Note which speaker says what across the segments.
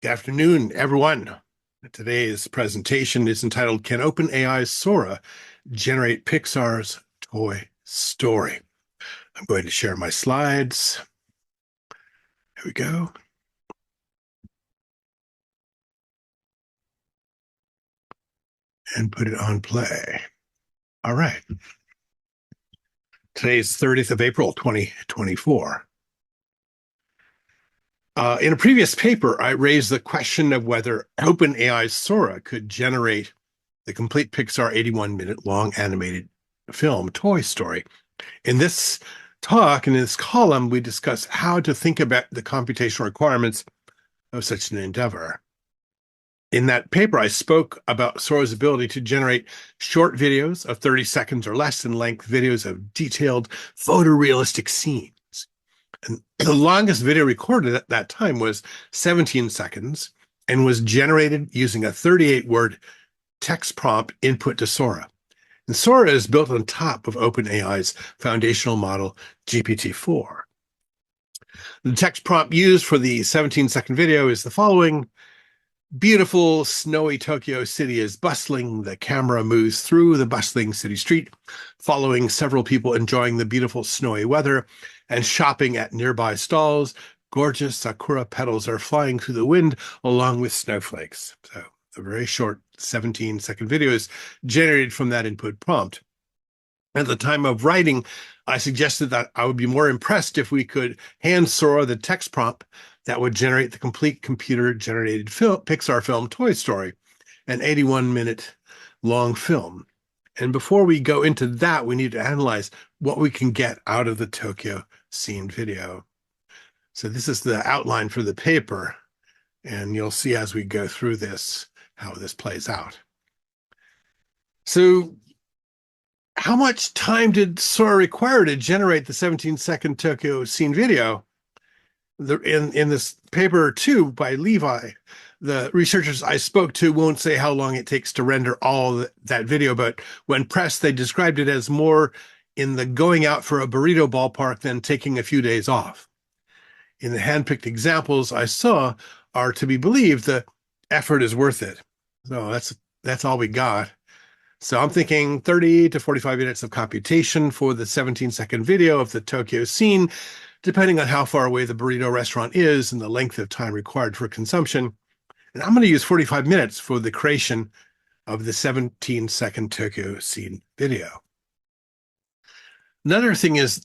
Speaker 1: Good afternoon, everyone. Today's presentation is entitled, Can OpenAI's Sora Generate Pixar's Toy Story? I'm going to share my slides. Here we go. And put it on play. All right. Today's 30th of April, 2024. In a previous paper, I raised the question of whether OpenAI's Sora could generate the complete Pixar 81-minute long animated film, Toy Story. In this talk, in this column, we discuss how to think about the computational requirements of such an endeavor. In that paper, I spoke about Sora's ability to generate short videos of 30 seconds or less in length, videos of detailed photorealistic scenes. And the longest video recorded at that time was 17 seconds and was generated using a 38-word text prompt input to Sora. And Sora is built on top of OpenAI's foundational model, GPT-4. The text prompt used for the 17-second video is the following. Beautiful, snowy Tokyo City is bustling. The camera moves through the bustling city street, following several people enjoying the beautiful snowy weather and shopping at nearby stalls. Gorgeous sakura petals are flying through the wind along with snowflakes. So a very short 17-second video is generated from that input prompt. At the time of writing, I suggested that I would be more impressed if we could hand Sora the text prompt that would generate the complete computer-generated Pixar film Toy Story, an 81-minute long film. And before we go into that, we need to analyze what we can get out of the Tokyo scene video. So this is the outline for the paper, and you'll see as we go through this how this plays out. So how much time did Sora require to generate the 17-second Tokyo scene video? In this paper, too, by Levi, the researchers I spoke to won't say how long it takes to render all that video, but when pressed, they described it as more in the going out for a burrito ballpark than taking a few days off. In the handpicked examples I saw are to be believed, the effort is worth it. So that's all we got. So I'm thinking 30 to 45 minutes of computation for the 17-second video of the Tokyo scene, depending on how far away the burrito restaurant is and the length of time required for consumption. And I'm going to use 45 minutes for the creation of the 17-second Tokyo scene video. Another thing is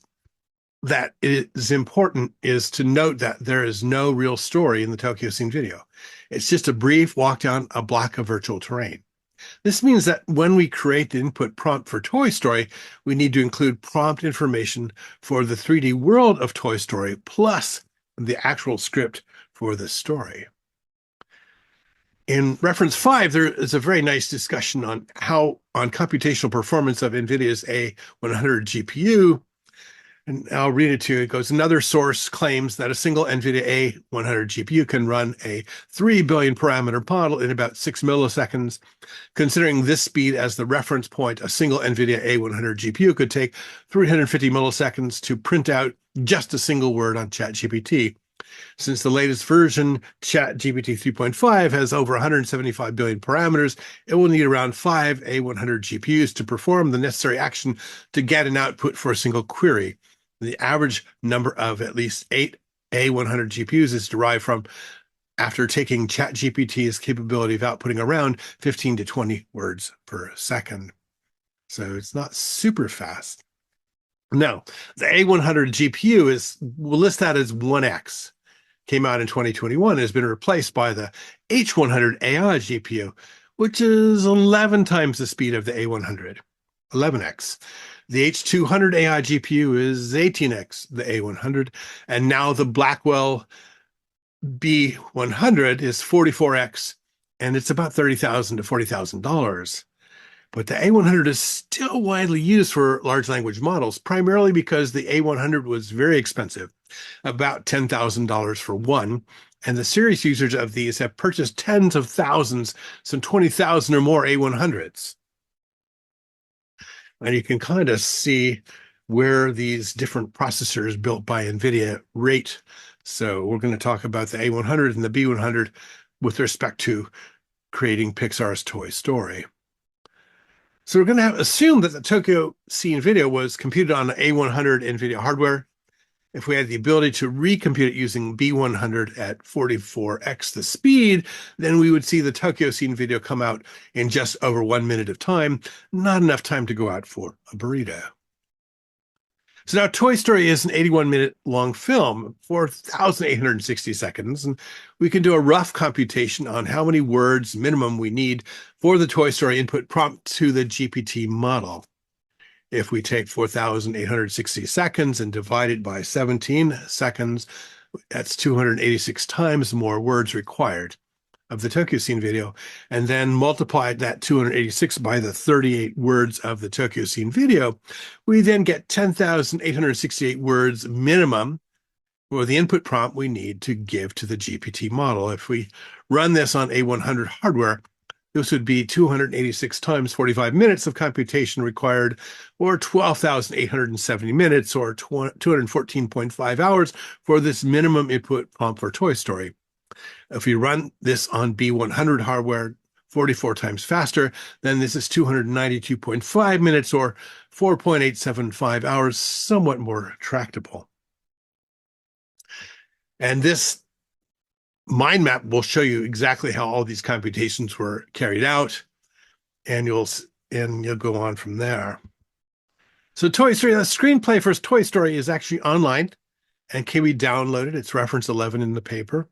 Speaker 1: that is important is to note that there is no real story in the Tokyo scene video. It's just a brief walk down a block of virtual terrain. This means that when we create the input prompt for Toy Story, we need to include prompt information for the 3D world of Toy Story, plus the actual script for the story. In reference 5, there is a very nice discussion on computational performance of NVIDIA's A100 GPU. And I'll read it to you. It goes, another source claims that a single NVIDIA A100 GPU can run a 3 billion parameter model in about 6 milliseconds. Considering this speed as the reference point, a single NVIDIA A100 GPU could take 350 milliseconds to print out just a single word on ChatGPT. Since the latest version, ChatGPT 3.5, has over 175 billion parameters, it will need around 5 A100 GPUs to perform the necessary action to get an output for a single query. The average number of at least 8 A100 GPUs is derived from after taking ChatGPT's capability of outputting around 15 to 20 words per second. So it's not super fast. Now, the A100 GPU we'll list that as 1X. Came out in 2021 and has been replaced by the H100 AI GPU, which is 11 times the speed of the A100, 11X. The H200 AI GPU is 18X the A100, and now the Blackwell B100 is 44X, and it's about $30,000 to $40,000. But the A100 is still widely used for large language models, primarily because the A100 was very expensive, about $10,000 for one, and the serious users of these have purchased tens of thousands, some 20,000 or more A100s. And you can kind of see where these different processors built by NVIDIA rate. So we're going to talk about the A100 and the B100 with respect to creating Pixar's Toy Story. So we're going to assume that the Tokyo scene video was computed on A100 NVIDIA hardware. If we had the ability to recompute it using B100 at 44x the speed, then we would see the Tokyo scene video come out in just over 1 minute of time, not enough time to go out for a burrito. So now Toy Story is an 81-minute long film, 4,860 seconds, and we can do a rough computation on how many words minimum we need for the Toy Story input prompt to the GPT model. If we take 4,860 seconds and divide it by 17 seconds, that's 286 times more words required of the Tokyo scene video, and then multiply that 286 by the 38 words of the Tokyo scene video, we then get 10,868 words minimum for the input prompt we need to give to the GPT model. If we run this on A100 hardware, this would be 286 times 45 minutes of computation required, or 12,870 minutes, or 214.5 hours for this minimum input prompt for Toy Story. If we run this on B100 hardware 44 times faster, then this is 292.5 minutes, or 4.875 hours, somewhat more tractable. And this mind map will show you exactly how all these computations were carried out, and you'll go on from there. So Toy Story, the screenplay for Toy Story is actually online and can be downloaded. It's reference 11 in the paper.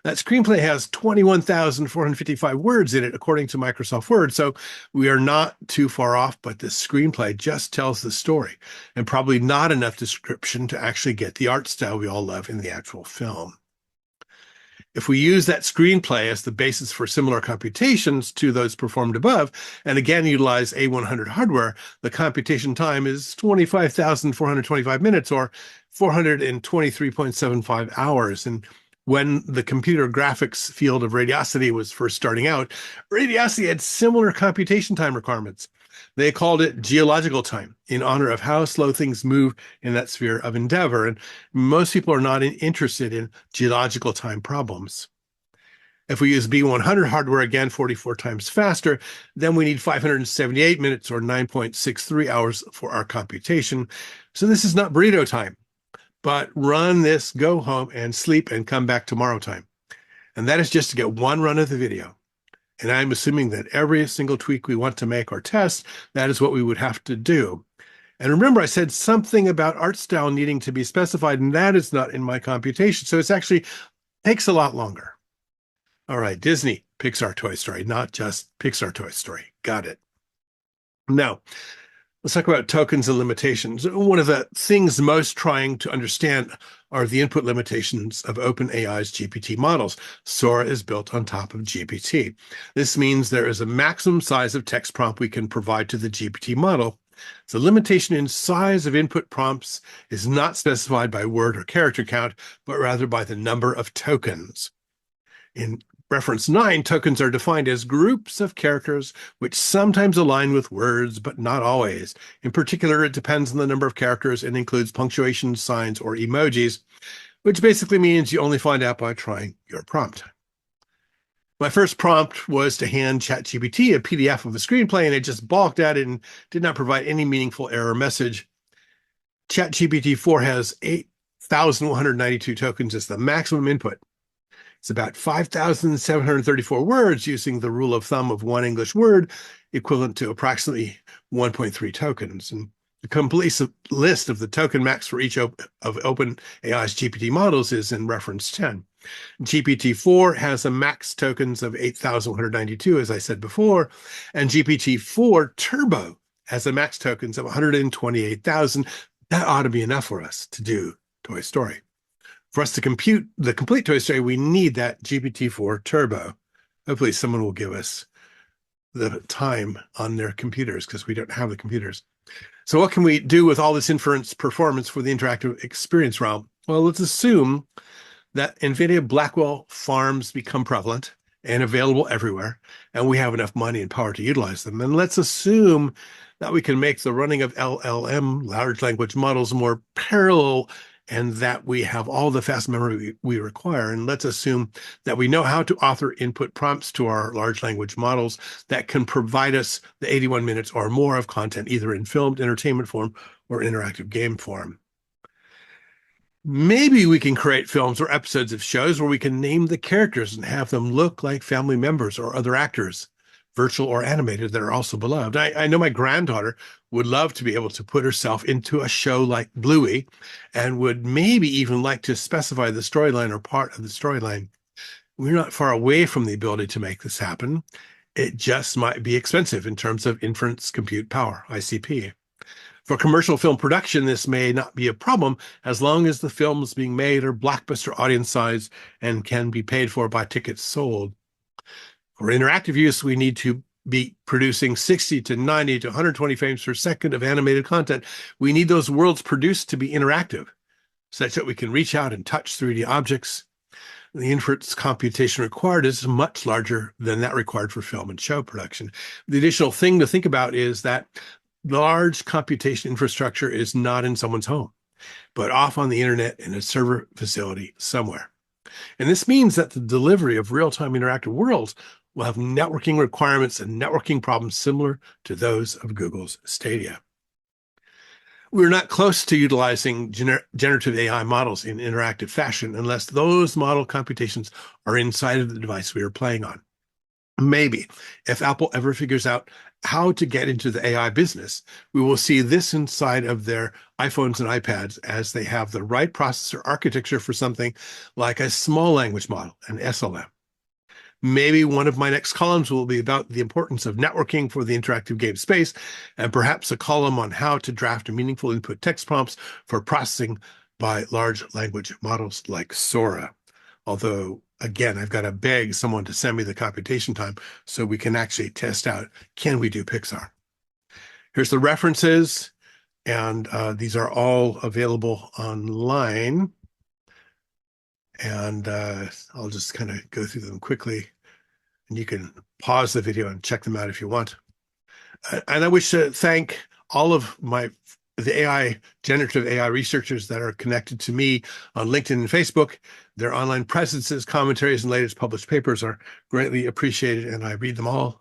Speaker 1: That screenplay has 21,455 words in it, according to Microsoft Word. So we are not too far off, but the screenplay just tells the story, and probably not enough description to actually get the art style we all love in the actual film. If we use that screenplay as the basis for similar computations to those performed above, and again utilize A100 hardware, the computation time is 25,425 minutes, or 423.75 hours. And when the computer graphics field of radiosity was first starting out, radiosity had similar computation time requirements. They called it geological time in honor of how slow things move in that sphere of endeavor. And most people are not interested in geological time problems. If we use B100 hardware, again, 44 times faster, then we need 578 minutes, or 9.63 hours for our computation. So this is not burrito time, but run this, go home and sleep and come back tomorrow time. And that is just to get one run of the video. And I'm assuming that every single tweak we want to make or test, that is what we would have to do. And remember, I said something about art style needing to be specified, and that is not in my computation. So it's actually takes a lot longer. All right, Disney, Pixar Toy Story, not just Pixar Toy Story. Got it. Now, let's talk about tokens and limitations. One of the things most trying to understand are the input limitations of OpenAI's GPT models. Sora is built on top of GPT. This means there is a maximum size of text prompt we can provide to the GPT model. The limitation in size of input prompts is not specified by word or character count, but rather by the number of tokens. In reference 9, tokens are defined as groups of characters which sometimes align with words, but not always. In particular, it depends on the number of characters and includes punctuation, signs, or emojis, which basically means you only find out by trying your prompt. My first prompt was to hand ChatGPT a PDF of the screenplay, and it just balked at it and did not provide any meaningful error message. ChatGPT 4 has 8,192 tokens as the maximum input. It's about 5,734 words, using the rule of thumb of one English word, equivalent to approximately 1.3 tokens. And the complete list of the token max for each of OpenAI's GPT models is in reference 10. GPT-4 has a max tokens of 8,192, as I said before, and GPT-4 Turbo has a max tokens of 128,000. That ought to be enough for us to do Toy Story. For us to compute the complete Toy Story, we need that GPT-4 Turbo. Hopefully someone will give us the time on their computers, because we don't have the computers. So what can we do with all this inference performance for the interactive experience realm? Well, let's assume that NVIDIA Blackwell farms become prevalent and available everywhere, and we have enough money and power to utilize them. And let's assume that we can make the running of LLM, large language models, more parallel and that we have all the fast memory we require. And let's assume that we know how to author input prompts to our large language models that can provide us the 81 minutes or more of content, either in filmed entertainment form or interactive game form. Maybe we can create films or episodes of shows where we can name the characters and have them look like family members or other actors, virtual or animated, that are also beloved. I know my granddaughter would love to be able to put herself into a show like Bluey and would maybe even like to specify the storyline or part of the storyline. We're not far away from the ability to make this happen. It just might be expensive in terms of inference compute power, ICP. For commercial film production, this may not be a problem as long as the films being made are blockbuster audience size and can be paid for by tickets sold. For interactive use, we need to be producing 60 to 90 to 120 frames per second of animated content. We need those worlds produced to be interactive, such that we can reach out and touch 3D objects. The inference computation required is much larger than that required for film and show production. The additional thing to think about is that large computation infrastructure is not in someone's home, but off on the internet in a server facility somewhere. And this means that the delivery of real-time interactive worlds will have networking requirements and networking problems similar to those of Google's Stadia. We're not close to utilizing generative AI models in interactive fashion unless those model computations are inside of the device we are playing on. Maybe if Apple ever figures out how to get into the AI business, we will see this inside of their iPhones and iPads as they have the right processor architecture for something like a small language model, an SLM. Maybe one of my next columns will be about the importance of networking for the interactive game space, and perhaps a column on how to draft meaningful input text prompts for processing by large language models like Sora. Although, again, I've got to beg someone to send me the computation time so we can actually test out, can we do Pixar? Here's the references, and these are all available online. And I'll just kind of go through them quickly, and you can pause the video and check them out if you want. And I wish to thank all of the generative AI researchers that are connected to me on LinkedIn and Facebook. Their online presences, commentaries, and latest published papers are greatly appreciated, and I read them all.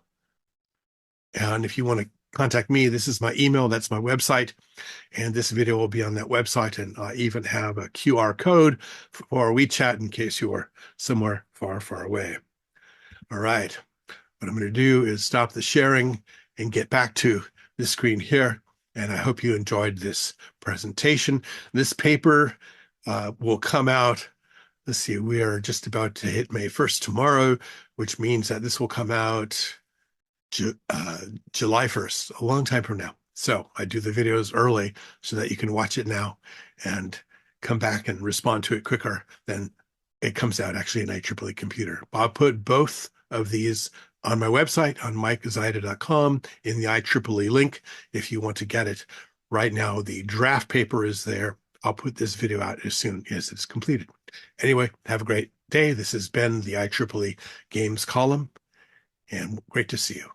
Speaker 1: And if you want to contact me, this is my email, that's my website, and this video will be on that website, and I even have a QR code for WeChat in case you are somewhere far, far away. All right, what I'm going to do is stop the sharing and get back to this screen here, and I hope you enjoyed this presentation. This paper will come out, let's see, we are just about to hit May 1st tomorrow, which means that this will come out July 1st, a long time from now. So I do the videos early so that you can watch it now and come back and respond to it quicker than it comes out actually in IEEE computer. I'll put both of these on my website on mikezyda.com in the IEEE link if you want to get it. Right now, the draft paper is there. I'll put this video out as soon as it's completed. Anyway, have a great day. This has been the IEEE Games column, and great to see you.